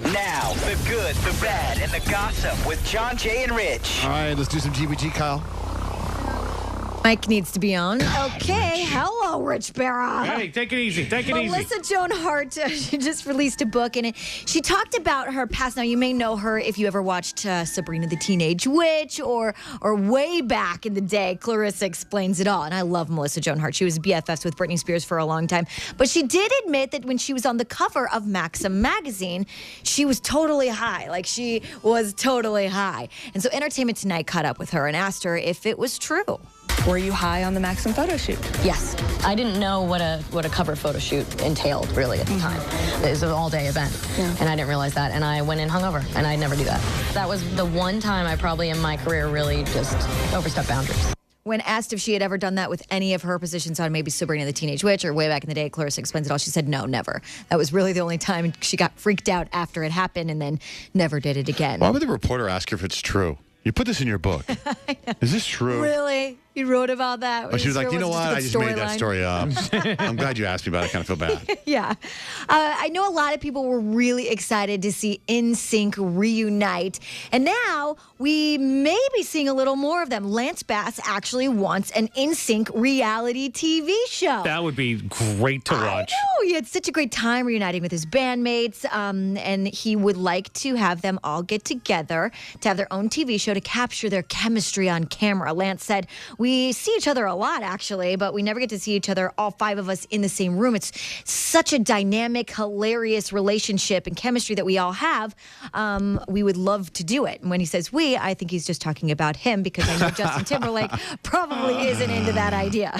Now, the good, the bad, and the gossip with John, Jay, and Rich. All right, let's do some GBG, Kyle. Mike needs to be on. Okay, hello, Rich Barra. Hey, take it easy. Take it easy. Melissa Joan Hart she just released a book, and she talked about her past. Now, you may know her if you ever watched Sabrina the Teenage Witch or way back in the day, Clarissa Explains It All. And I love Melissa Joan Hart. She was BFFs with Britney Spears for a long time. But she did admit that when she was on the cover of Maxim magazine, she was totally high. Like, she was totally high. And so Entertainment Tonight caught up with her and asked her if it was true. Were you high on the Maxim photo shoot? Yes. I didn't know what a cover photo shoot entailed, really, at the time. It was an all-day event, and I didn't realize that, and I went in hungover, and I never do that. That was the one time I probably in my career really just overstepped boundaries. When asked if she had ever done that with any of her positions on maybe Sabrina the Teenage Witch or way back in the day, Clarissa Explains It All, she said no, never. That was really the only time. She got freaked out after it happened and then never did it again. Why would the reporter ask her if it's true? You put this in your book. Is this true? Really? You wrote about that? But she was like, you know what? I just made that story up. I'm glad you asked me about it. I kind of feel bad. Yeah. I know a lot of people were really excited to see NSYNC reunite. And now we may be seeing a little more of them. Lance Bass actually wants an NSYNC reality TV show. That would be great to watch. I know. He had such a great time reuniting with his bandmates. And he would like to have them all get together to have their own TV show to capture their chemistry on camera. Lance said, we see each other a lot, actually, but we never get to see each other, all five of us, in the same room. It's such a dynamic, hilarious relationship and chemistry that we all have. We would love to do it. And when he says we, I think he's just talking about him, because I know Justin Timberlake probably isn't into that idea.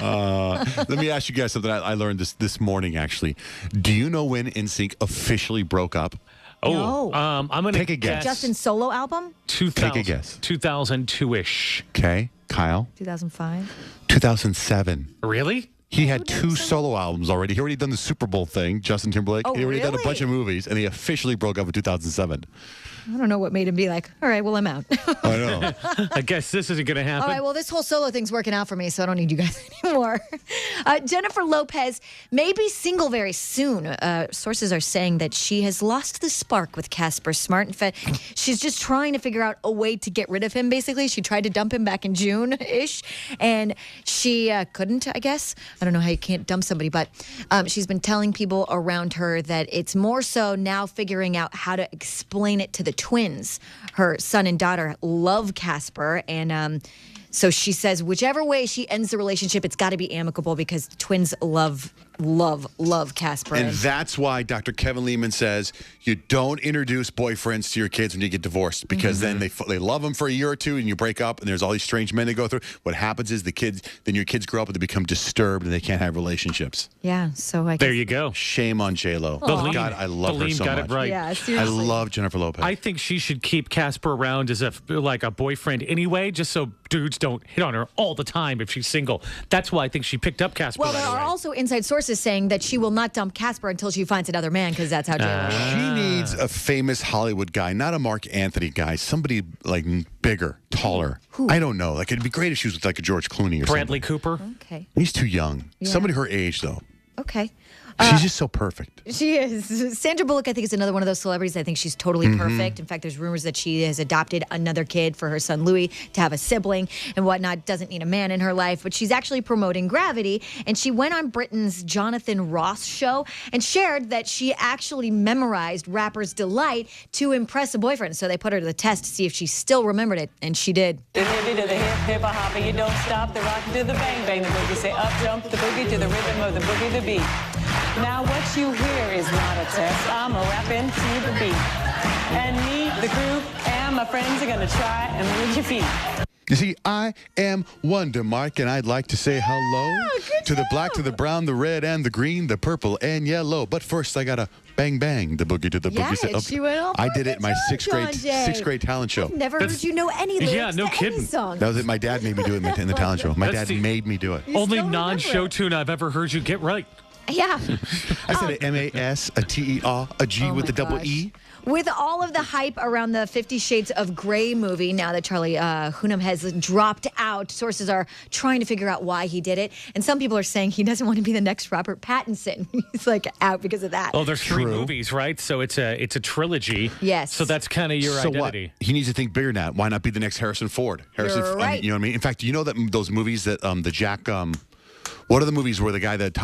Let me ask you guys something I learned this morning, actually. Do you know when NSYNC officially broke up? Oh, I'm going to Take a guess. Justin's solo album? 2000, Take a guess. 2002-ish. Okay. Kyle? 2005. 2007. Really? He had two solo albums already. He already done the Super Bowl thing, Justin Timberlake. Oh, he already done a really? bunch of movies, and he officially broke up in 2007. I don't know what made him be like, all right, well, I'm out. I know. I guess this isn't going to happen. All right, well, this whole solo thing's working out for me, so I don't need you guys anymore. Jennifer Lopez may be single very soon. Sources are saying that she has lost the spark with Casper Smart. In fact, she's just trying to figure out a way to get rid of him, basically. She tried to dump him back in June-ish, and she couldn't, I guess. I don't know how you can't dump somebody, but she's been telling people around her that it's more so now figuring out how to explain it to the twins. Her son and daughter love Casper, and so she says whichever way she ends the relationship, it's got to be amicable, because twins love Casper. And that's why Dr. Kevin Lehman says you don't introduce boyfriends to your kids when you get divorced, because then they love them for a year or two and you break up and there's all these strange men to go through. What happens is then your kids grow up and they become disturbed and they can't have relationships. Yeah, so I guess. There you go. Shame on J-Lo. Believe- God, I love her Believe so got much. it right. Yeah, I seriously. love Jennifer Lopez. I think she should keep Casper around as like a boyfriend anyway, just so dudes don't hit on her all the time if she's single. That's why I think she picked up Casper. Well, right there are away. also inside sources saying that she will not dump Casper until she finds another man, because that's how J-Lo is. She needs a famous Hollywood guy, not a Mark Anthony guy, somebody like bigger, taller. Who? I don't know. Like, it'd be great if she was with like a George Clooney or Bradley something. Cooper. Okay. He's too young. Yeah. Somebody her age, though. Okay. She's just so perfect. She is. Sandra Bullock, I think, is another one of those celebrities. I think she's totally perfect. In fact, there's rumors that she has adopted another kid for her son Louis to have a sibling and whatnot. Doesn't need a man in her life, but she's actually promoting Gravity. And she went on Britain's Jonathan Ross show and shared that she actually memorized Rapper's Delight to impress a boyfriend. So they put her to the test to see if she still remembered it, and she did. The hippie to the hip, hip a hopper, you don't stop. The rock to the bang, bang the boogie. Say up jump the boogie to the rhythm of the boogie the beat. Now what you hear is not a test. I'm a rapping to the beat. And me, the group, and my friends are gonna try and move your feet. You see, I am Wonder Mark, and I'd like to say hello to the black, to the brown, the red, and the green, the purple, and yellow. But first, I gotta bang bang the boogie to the boogie. Yeah, she went all I did it in my John sixth grade talent show. Never heard you know any lyrics Yeah, no to any kidding. song. That was it. My dad made me do it in the talent show. My That's dad the- made me do it. You Only still remember non-show it. tune I've ever heard you get right. Yeah. I said an M-A-S, a T-E-R, a G Oh with my a double gosh. E. With all of the hype around the 50 Shades of Grey movie, now that Charlie Hunnam has dropped out, sources are trying to figure out why he did it. And some people are saying he doesn't want to be the next Robert Pattinson. He's like out because of that. Oh, there's 3 movies, right? So it's a trilogy. Yes. So that's kind of your identity. What? He needs to think bigger than that. Why not be the next Harrison Ford? You're right. You know what I mean? In fact, you know that those movies that the Jack. What are the movies where the guy that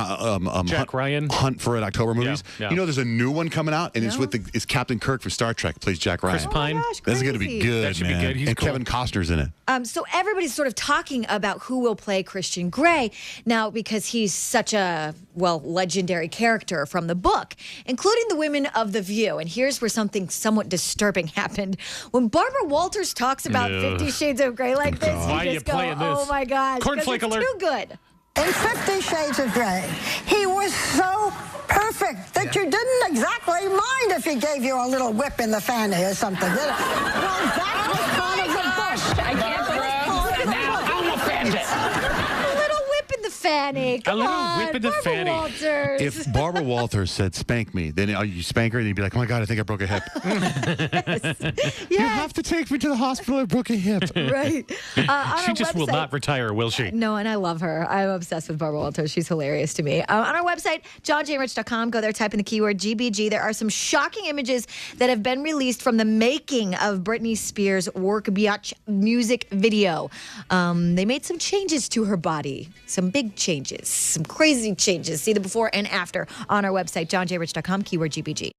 Jack Ryan Hunt for Red October movies? Yeah. You know, there's a new one coming out, and it's Captain Kirk from Star Trek plays Jack Ryan. Chris Pine. Gosh, That's going to be good, That should man. be good. He's and cool. Kevin Costner's in it. So everybody's sort of talking about who will play Christian Grey now because he's such a, legendary character from the book, including the women of The View. And here's where something somewhat disturbing happened. When Barbara Walters talks about 50 Shades of Grey like this, Why you are just you go, playing this? oh my gosh, 'cause Cornflake it's alert. too good. In 50 Shades of Grey, he was so perfect that you didn't exactly mind if he gave you a little whip in the fanny or something. Well, that was part of the book. I can't believe now I'm offended. A little whip in the fanny. Come little on, whip in the Barbara fanny. Walters. If Barbara Walters said, "Spank me," then you spank her, and you'd be like, "Oh my God, I think I broke a hip." You have to take me to the hospital. I broke a hip. Right. On She our just will website- not retire, will she? No, and I love her. I'm obsessed with Barbara Walters. She's hilarious to me. On our website, johnjrich.com, go there, type in the keyword GBG. There are some shocking images that have been released from the making of Britney Spears' Work Biatch music video. They made some changes to her body, some big changes, some crazy changes. See the before and after on our website, johnjrich.com, keyword GBG.